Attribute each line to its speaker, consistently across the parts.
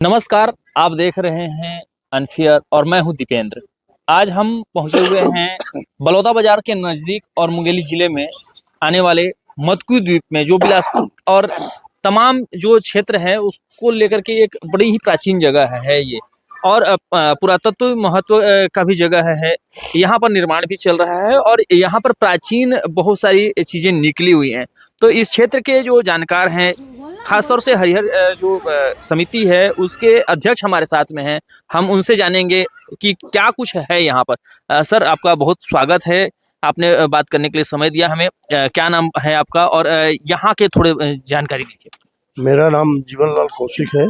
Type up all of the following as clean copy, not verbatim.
Speaker 1: नमस्कार। आप देख रहे हैं अनफियर और मैं हूं दीपेंद्र। आज हम पहुंचे हुए हैं बलौदा बाजार के नज़दीक और मुंगेली जिले में आने वाले मतकू द्वीप में, जो बिलासपुर और तमाम जो क्षेत्र है उसको लेकर के एक बड़ी ही प्राचीन जगह है ये। और पुरातत्व महत्व का भी जगह है। यहाँ पर निर्माण भी चल रहा है और यहाँ पर प्राचीन बहुत सारी चीज़ें निकली हुई हैं। तो इस क्षेत्र के जो जानकार हैं, खासतौर से हरिहर जो समिति है उसके अध्यक्ष हमारे साथ में हैं। हम उनसे जानेंगे कि क्या कुछ है यहाँ पर। सर, आपका बहुत स्वागत है। आपने बात करने के लिए समय दिया हमें। क्या नाम है आपका और यहाँ के थोड़े जानकारी दीजिए।
Speaker 2: मेरा नाम जीवन लाल कौशिक है।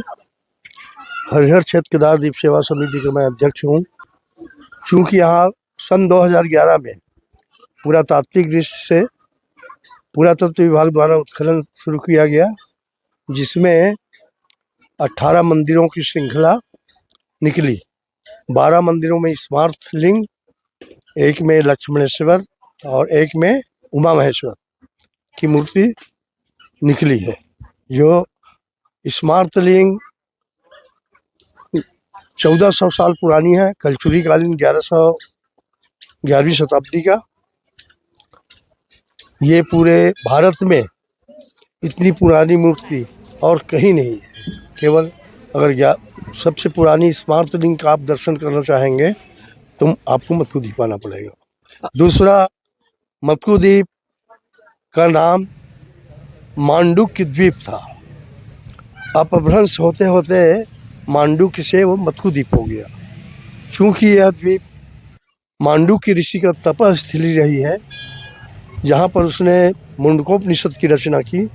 Speaker 2: हरिहर क्षेत्र केदार द्वीप सेवा समिति का मैं अध्यक्ष हूँ। चूँकि यहाँ सन 2011 में पुरातात्विक दृष्टि से पुरातत्व विभाग द्वारा उत्खनन शुरू किया गया, जिसमें 18 मंदिरों की श्रृंखला निकली। 12 मंदिरों में स्मार्त लिंग, एक में लक्ष्मणेश्वर और एक में उमा महेश्वर की मूर्ति निकली है। जो स्मार्त लिंग 1400 साल पुरानी है, कलचुरी कालीन 11वीं शताब्दी का। ये पूरे भारत में इतनी पुरानी मूर्ति और कहीं नहीं है। केवल अगर सबसे पुरानी स्मार्त लिंग का आप दर्शन करना चाहेंगे तो आपको मतकू द्वीप आना पड़ेगा। दूसरा, मतकू द्वीप का नाम मांडुक्य द्वीप था। अपभ्रंश होते होते मांडुक्य से वो मतकू द्वीप हो गया। चूँकि यह द्वीप मांडुक्य ऋषि का तपस्थली रही है, जहाँ पर उसने मुंडकोपनिषद की रचना की।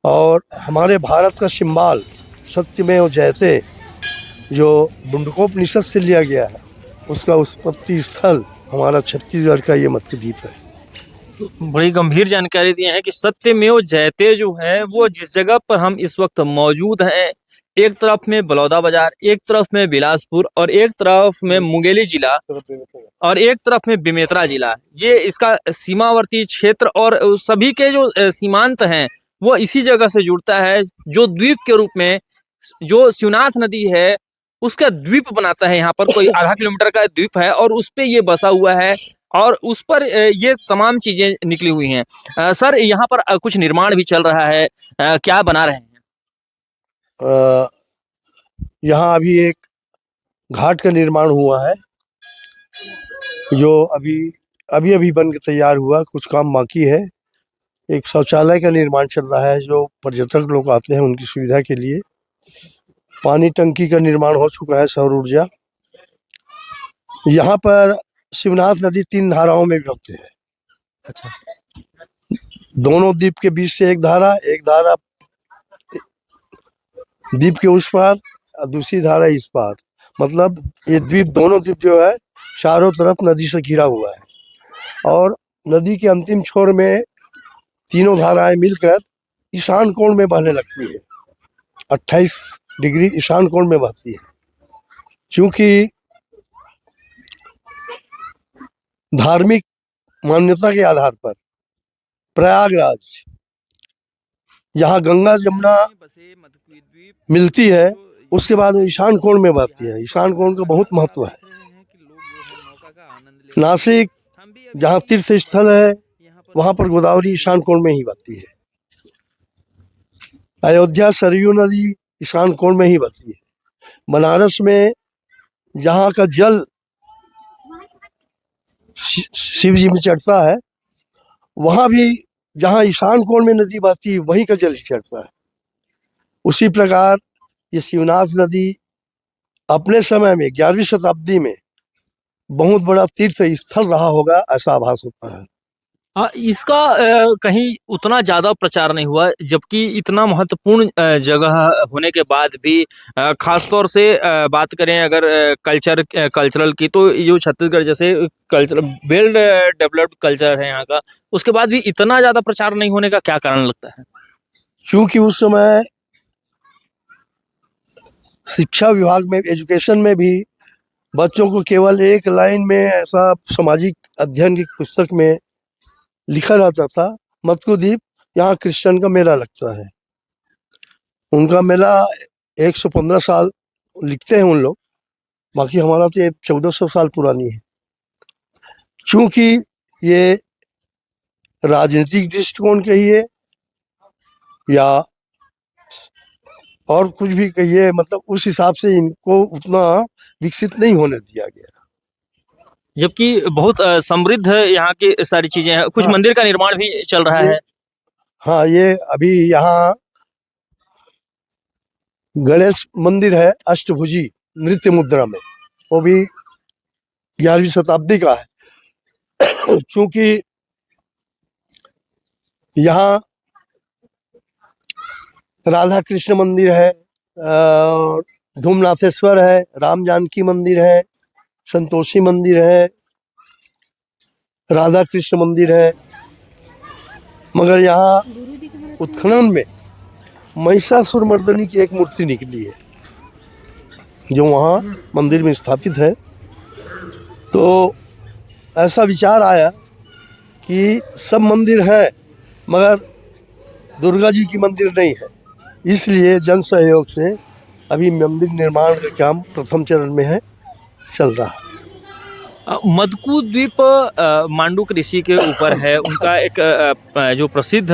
Speaker 2: और हमारे भारत का सिंबल सत्यमेव जयते, जो मुंडकोपनिषद से लिया गया है, उसका उत्पत्ति स्थल हमारा छत्तीसगढ़ का ये मतकू द्वीप है।
Speaker 1: बड़ी गंभीर जानकारी दिए हैं कि सत्यमेव जयते जो है वो जिस जगह पर हम इस वक्त मौजूद हैं, एक तरफ में बलौदा बाजार, एक तरफ में बिलासपुर और एक तरफ में मुंगेली जिला और एक तरफ में बेमेतरा जिला, ये इसका सीमावर्ती क्षेत्र और सभी के जो सीमांत हैं वो इसी जगह से जुड़ता है, जो द्वीप के रूप में जो शिवनाथ नदी है उसका द्वीप बनाता है। यहाँ पर कोई आधा किलोमीटर का द्वीप है और उस पे ये बसा हुआ है और उस पर ये तमाम चीजें निकली हुई हैं। सर, यहाँ पर कुछ निर्माण भी चल रहा है, क्या बना रहे हैं?
Speaker 2: यहाँ अभी एक घाट का निर्माण हुआ है, जो अभी बन के तैयार हुआ। कुछ काम बाकी है। एक शौचालय का निर्माण चल रहा है, जो पर्यटक लोग आते हैं उनकी सुविधा के लिए। पानी टंकी का निर्माण हो चुका है, सौर ऊर्जा। यहाँ पर शिवनाथ नदी 3 धाराओं में विभक्त है।
Speaker 1: अच्छा।
Speaker 2: दोनों द्वीप के बीच से एक धारा द्वीप के उस पार और दूसरी धारा इस पार। मतलब ये दोनों द्वीप जो है चारों तरफ नदी से घिरा हुआ है। और नदी के अंतिम छोर में तीनों धाराएं मिलकर ईशान कोण में बहने लगती है। 28 डिग्री ईशान कोण में बहती है। क्योंकि धार्मिक मान्यता के आधार पर प्रयागराज, जहाँ गंगा जमुना मिलती है, उसके बाद वो ईशान कोण में बहती है। ईशान कोण का बहुत महत्व है। नासिक, जहाँ तीर्थ स्थल है, वहाँ पर गोदावरी ईशान कोण में ही बहती है। अयोध्या सरयू नदी ईशान कोण में ही बहती है। बनारस में जहाँ का जल शिव जी में चढ़ता है, वहाँ भी जहाँ ईशान कोण में नदी बहती है वहीं का जल चढ़ता है। उसी प्रकार ये शिवनाथ नदी अपने समय में 11वीं शताब्दी में बहुत बड़ा तीर्थ स्थल रहा होगा, ऐसा आभास होता है।
Speaker 1: इसका कहीं उतना ज्यादा प्रचार नहीं हुआ, जबकि इतना महत्वपूर्ण जगह होने के बाद भी खासतौर से बात करें अगर कल्चरल की, तो जो छत्तीसगढ़ जैसे कल्चर वेल डेवलप्ड कल्चर है यहाँ का, उसके बाद भी इतना ज्यादा प्रचार नहीं होने का क्या कारण लगता है?
Speaker 2: क्योंकि उस समय शिक्षा विभाग में, एजुकेशन में भी बच्चों को केवल एक लाइन में ऐसा सामाजिक अध्ययन की पुस्तक में लिखा जाता था, मतकू द्वीप यहाँ क्रिश्चियन का मेला लगता है। उनका मेला 115 साल लिखते हैं उन लोग, बाकी हमारा तो ये 1400 साल पुरानी है। चूंकि ये राजनीतिक दृष्टिकोण कहिए या और कुछ भी कहिए, मतलब उस हिसाब से इनको उतना विकसित नहीं होने दिया गया।
Speaker 1: जबकि बहुत समृद्ध यहाँ की सारी चीजें हैं, कुछ
Speaker 2: हाँ।
Speaker 1: मंदिर का निर्माण भी चल रहा है।
Speaker 2: हाँ, ये अभी यहाँ गणेश मंदिर है अष्टभुजी नृत्य मुद्रा में, वो भी 11वीं शताब्दी का है। क्योंकि यहाँ राधा कृष्ण मंदिर है, धूमनाथेश्वर है, राम जानकी मंदिर है, संतोषी मंदिर है, राधा कृष्ण मंदिर है, मगर यहाँ उत्खनन में महिषासुर मर्दनी की एक मूर्ति निकली है जो वहाँ मंदिर में स्थापित है। तो ऐसा विचार आया कि सब मंदिर है मगर दुर्गा जी की मंदिर नहीं है, इसलिए जन सहयोग से अभी मंदिर निर्माण का काम प्रथम चरण में है, चल रहा है।
Speaker 1: मदकू द्वीप मांडूक ऋषि के ऊपर है, उनका एक जो प्रसिद्ध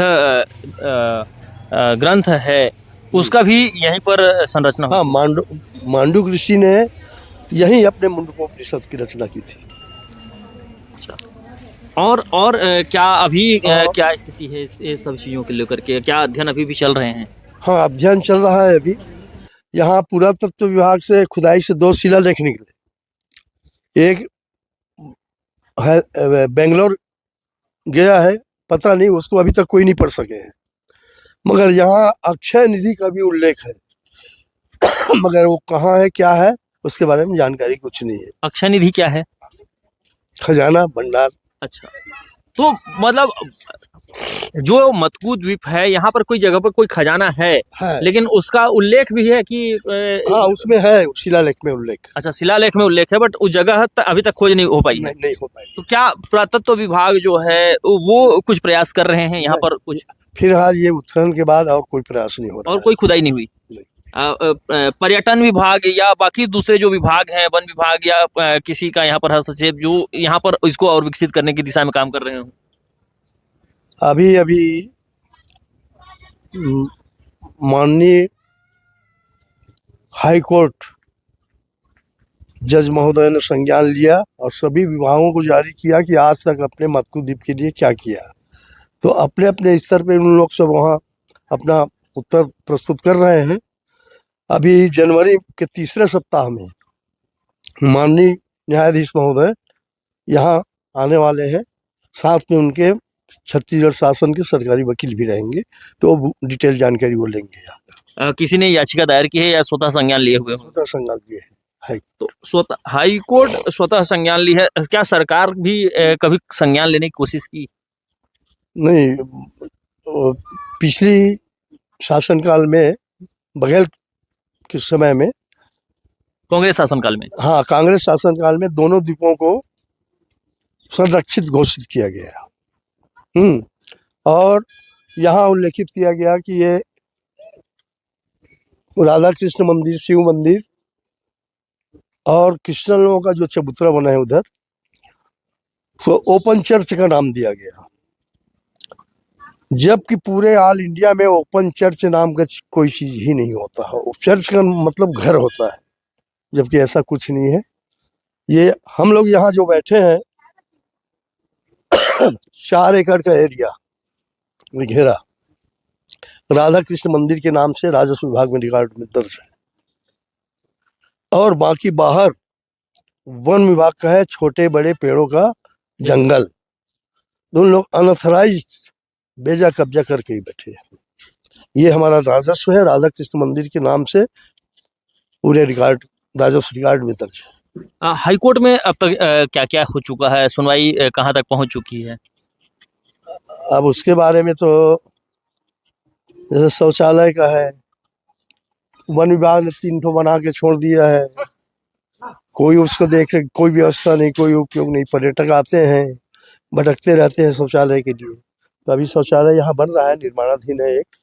Speaker 1: ग्रंथ है उसका भी यहीं पर संरचना
Speaker 2: हाँ, मांडूक ऋषि ने यही अपने मुंडकोपनिषद की रचना की थी।
Speaker 1: और क्या अभी क्या स्थिति है ये सब चीजों के लेकर के, क्या अध्ययन अभी भी चल रहे हैं?
Speaker 2: हाँ, अध्ययन चल रहा है अभी। यहाँ पुरातत्व विभाग से खुदाई से 2 शिलालेख निकले। एक है बेंगलोर गया है, पता नहीं उसको अभी तक कोई नहीं पढ़ सके हैं, मगर यहाँ अक्षय निधि का भी उल्लेख है। मगर वो कहाँ है, क्या है, उसके बारे में जानकारी कुछ नहीं है।
Speaker 1: अक्षय निधि क्या है?
Speaker 2: खजाना भंडार।
Speaker 1: अच्छा, तो मतलब जो मदकू द्वीप है यहाँ पर कोई जगह पर कोई खजाना है, लेकिन उसका उल्लेख भी है कि
Speaker 2: हाँ, उसमें है, शिलालेख में उल्लेख।
Speaker 1: अच्छा, शिलालेख में उल्लेख है, बट उस जगह अभी तक खोज नहीं हो पाई है।
Speaker 2: नहीं हो पाई।
Speaker 1: तो क्या पुरातत्व विभाग जो है वो कुछ प्रयास कर रहे हैं यहाँ पर कुछ?
Speaker 2: फिलहाल ये उत्खनन के बाद और कोई प्रयास नहीं हो रहा
Speaker 1: और कोई खुदाई नहीं हुई? पर्यटन विभाग या बाकी दूसरे जो विभाग हैं, वन विभाग या किसी का यहाँ पर हस्तक्षेप जो यहाँ पर इसको और विकसित करने की दिशा में काम कर रहे हो?
Speaker 2: अभी माननीय हाई कोर्ट जज महोदय ने संज्ञान लिया और सभी विभागों को जारी किया कि आज तक अपने मदकू द्वीप के लिए क्या किया। तो अपने अपने स्तर पे उन लोग सब वहाँ अपना उत्तर प्रस्तुत कर रहे हैं। अभी जनवरी के तीसरे सप्ताह में माननीय न्यायाधीश महोदय यहाँ आने वाले हैं, साथ में उनके छत्तीसगढ़ शासन के सरकारी वकील भी रहेंगे, तो वो डिटेल जानकारी वो लेंगे। यहाँ
Speaker 1: किसी ने याचिका दायर की है या स्वतः संज्ञान लिए हुए?
Speaker 2: स्वतः संज्ञान लिए है।
Speaker 1: तो स्वतः हाई कोर्ट स्वतः संज्ञान ली है, क्या सरकार भी कभी संज्ञान लेने की कोशिश की?
Speaker 2: नहीं, पिछली शासनकाल में बघेल के समय में,
Speaker 1: कांग्रेस शासनकाल में,
Speaker 2: हाँ, कांग्रेस शासनकाल में दोनों द्वीपों को संरक्षित घोषित किया गया। और यहाँ उल्लेखित किया गया कि ये राधा कृष्ण मंदिर, शिव मंदिर और क्रिश्चियनों का जो चबूतरा बना है उधर, तो ओपन चर्च का नाम दिया गया, जबकि पूरे ऑल इंडिया में ओपन चर्च नाम का कोई चीज ही नहीं होता है। चर्च का मतलब घर होता है, जबकि ऐसा कुछ नहीं है। ये हम लोग यहाँ जो बैठे हैं 4 एकड़ का एरिया घेरा राधा कृष्ण मंदिर के नाम से राजस्व विभाग में रिकॉर्ड में दर्ज है, और बाकी बाहर वन विभाग का है, छोटे बड़े पेड़ों का जंगल। दोनों लोग अनऑथराइज्ड बेजा कब्जा करके ही बैठे हैं। ये हमारा राजस्व है, राधा कृष्ण मंदिर के नाम से पूरे रिकॉर्ड राजस्व रिकॉर्ड में दर्ज है।
Speaker 1: हाई कोर्ट में अब तक क्या क्या हो चुका है, सुनवाई कहाँ तक पहुँच चुकी है?
Speaker 2: अब उसके बारे में तो जैसे शौचालय का है, वन विभाग ने 3 ठो बना के छोड़ दिया है, कोई उसको देख रहे, कोई व्यवस्था नहीं, कोई उपयोग नहीं। पर्यटक आते हैं, भटकते रहते हैं शौचालय के लिए। तो अभी शौचालय यहाँ बन रहा है, निर्माणाधीन है एक,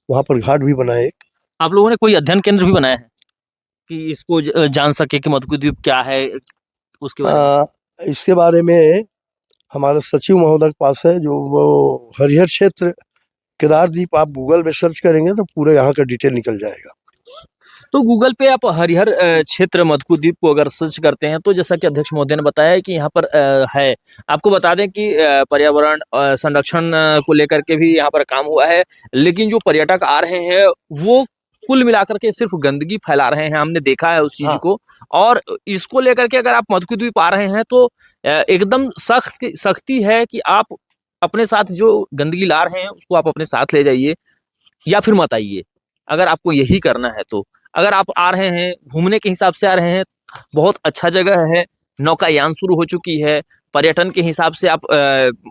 Speaker 2: वहाँ पर घाट भी बना है एक।
Speaker 1: आप लोगों ने कोई अध्ययन केंद्र भी बनाया है कि इसको जान सके कि मधुकुद द्वीप क्या है उसके बारे में?
Speaker 2: इसके बारे में हमारे सचिव महोदय के पास है, जो वो हरिहर क्षेत्र केदार द्वीप, आप गूगल में सर्च करेंगे तो पूरे यहाँ का डिटेल निकल जाएगा।
Speaker 1: तो गूगल पे आप हरिहर क्षेत्र मधुकुद द्वीप को अगर सर्च करते हैं तो जैसा कि अध्यक्ष महोदय ने बताया है कि यहाँ पर है। आपको बता दें कि पर्यावरण संरक्षण को लेकर के भी यहाँ पर काम हुआ है, लेकिन जो पर्यटक आ रहे हैं वो कुल मिलाकर के सिर्फ गंदगी फैला रहे हैं, हमने देखा है उस चीज
Speaker 2: हाँ।
Speaker 1: को। और इसको लेकर के अगर आप मधुकुद द्वीप आ रहे हैं तो एकदम सख्ती है कि आप अपने साथ जो गंदगी ला रहे हैं उसको आप अपने साथ ले जाइए या फिर मत आइए, अगर आपको यही करना है तो। अगर आप आ रहे हैं घूमने के हिसाब से आ रहे हैं, बहुत अच्छा जगह है, नौकायान शुरू हो चुकी है, पर्यटन के हिसाब से आप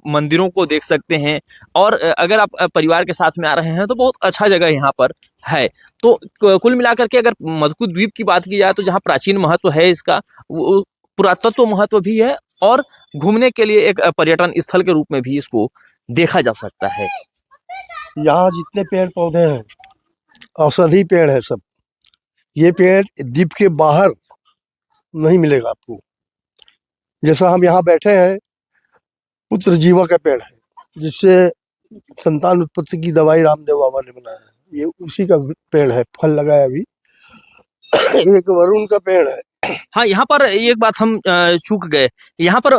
Speaker 1: मंदिरों को देख सकते हैं। और अगर आप परिवार के साथ में आ रहे हैं तो बहुत अच्छा जगह यहाँ पर है। तो कुल मिलाकर के अगर मधुकुद द्वीप की बात की जाए तो जहाँ प्राचीन महत्व है इसका, वो पुरातत्व महत्व भी है और घूमने के लिए एक पर्यटन स्थल के रूप में भी इसको देखा जा सकता है।
Speaker 2: यहाँ जितने पेड़ पौधे हैं औषधि पेड़ है सब। ये पेड़ द्वीप के बाहर नहीं मिलेगा आपको। जैसा हम यहाँ बैठे हैं, पुत्र जीवा का पेड़ है, जिससे संतान उत्पत्ति की दवाई रामदेव बाबा ने बनाया है, ये उसी का पेड़ है, फल लगा है अभी। एक वरुण का पेड़ है।
Speaker 1: हाँ, यहाँ पर एक बात हम चूक गए। यहाँ पर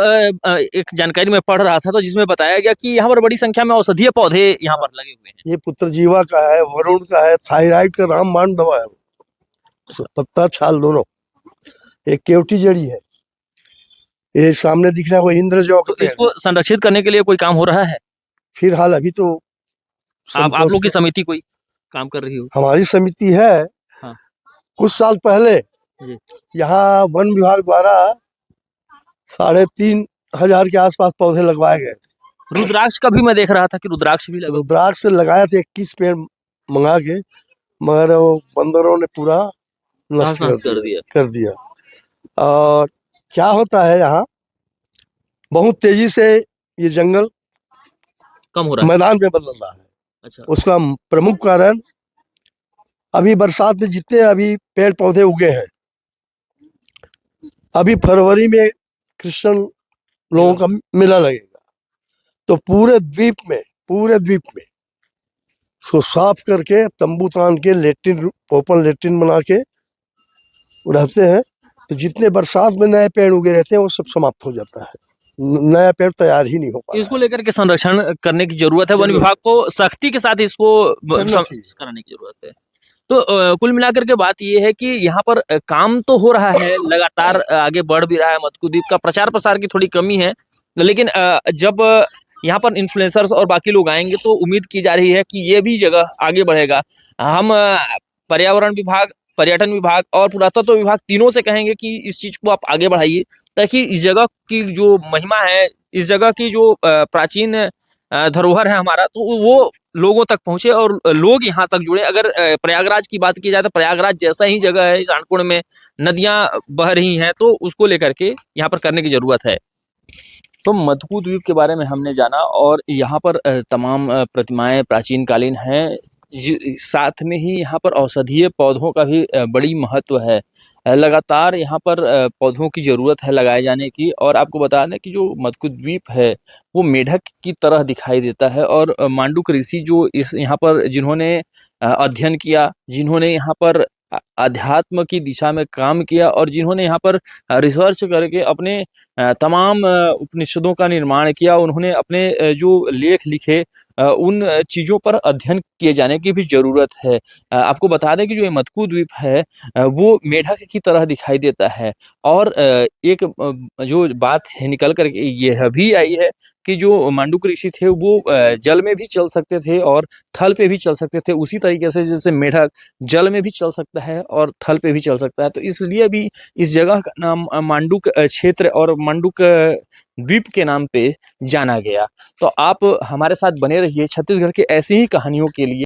Speaker 1: एक जानकारी में पढ़ रहा था तो जिसमें बताया गया कि यहाँ पर बड़ी संख्या में औषधीय पौधे यहाँ पर लगे हुए हैं।
Speaker 2: ये पुत्र जीवा का है, वरुण का है, थायराइड का रामबाण दवा है, पत्ता छाल दोनों। एक केवटी जड़ी है, ये सामने दिख रहा है वो इंद्र जौ का
Speaker 1: तो
Speaker 2: पेड़
Speaker 1: इसको
Speaker 2: है।
Speaker 1: संरक्षित करने के लिए कोई काम हो रहा है?
Speaker 2: फिलहाल अभी तो
Speaker 1: आप लोग की समिति कोई काम कर रही हो?
Speaker 2: हमारी समिति है।
Speaker 1: हाँ।
Speaker 2: कुछ साल पहले
Speaker 1: जी।
Speaker 2: यहाँ वन विभाग द्वारा 3,500 के आसपास पौधे लगवाए गए थे।
Speaker 1: रुद्राक्ष का भी मैं देख रहा था कि रुद्राक्ष भी लगा।
Speaker 2: रुद्राक्ष से लगाए थे 21 पेड़ मंगा के, मगर वो बंदरों ने पूरा नष्ट कर दिया। और क्या होता है, यहाँ बहुत तेजी से ये जंगल
Speaker 1: कम हो रहा है,
Speaker 2: मैदान में बदल रहा है।
Speaker 1: अच्छा।
Speaker 2: उसका प्रमुख कारण अभी बरसात में जितने अभी पेड़ पौधे उगे हैं, अभी फरवरी में क्रिश्चियन लोगों का मेला लगेगा, तो पूरे द्वीप में उसको साफ करके तंबू तान के लेट्रिन, ओपन लेट्रिन बना के रहते हैं। तो जितने बरसात में नए पेड़ उगे रहते हैं वो सब समाप्त हो जाता है, नया पेड़ तैयार ही नहीं हो पा रहा।
Speaker 1: इसको लेकर के संरक्षण करने की जरूरत है, वन विभाग को सख्ती के साथ इसको कराने की जरूरत है। तो कुल मिलाकर के बात ये है कि यहाँ पर काम तो हो रहा है, लगातार आगे बढ़ भी रहा है। मधुकुद द्वीप का प्रचार प्रसार की थोड़ी कमी है, लेकिन जब यहाँ पर इन्फ्लुएंसर्स और बाकी लोग आएंगे तो उम्मीद की जा रही है कि ये भी जगह आगे बढ़ेगा। हम पर्यावरण विभाग, पर्यटन विभाग और पुरातत्व विभाग तीनों से कहेंगे कि इस चीज को आप आगे बढ़ाइए, ताकि इस जगह की जो महिमा है, इस जगह की जो प्राचीन धरोहर है हमारा, तो वो लोगों तक पहुंचे और लोग यहाँ तक जुड़े। अगर प्रयागराज की बात की जाए तो प्रयागराज जैसा ही जगह है, इस अन्नपूर्ण में नदियां बह रही हैं, तो उसको लेकर के यहाँ पर करने की जरूरत है। तो मधुकुद द्वीप के बारे में हमने जाना और यहाँ पर तमाम प्रतिमाएं प्राचीन कालीन हैं। साथ में ही यहाँ पर औषधीय पौधों का भी बड़ी महत्व है। लगातार यहाँ पर पौधों की ज़रूरत है लगाए जाने की। और आपको बता दें कि जो मधुकुद द्वीप है वो मेढक की तरह दिखाई देता है। और मांडुक ऋषि जो इस यहाँ पर जिन्होंने अध्ययन किया, जिन्होंने यहाँ पर अध्यात्म की दिशा में काम किया और जिन्होंने यहाँ पर रिसर्च करके अपने तमाम उपनिषदों का निर्माण किया, उन्होंने अपने जो लेख लिखे, उन चीज़ों पर अध्ययन किए जाने की भी ज़रूरत है। आपको बता दें कि जो ये मधुकुद द्वीप है वो मेढक की तरह दिखाई देता है। और एक जो बात है निकल कर यह भी आई है कि जो मांडुक ऋषि थे वो जल में भी चल सकते थे और थल पे भी चल सकते थे, उसी तरीके से जैसे मेढक जल में भी चल सकता है और थल पे भी चल सकता है। तो इसलिए भी इस जगह का नाम मांडुक क्षेत्र और मांडुक द्वीप के नाम पे जाना गया। तो आप हमारे साथ बने रहिए छत्तीसगढ़ के ऐसी ही कहानियों के लिए।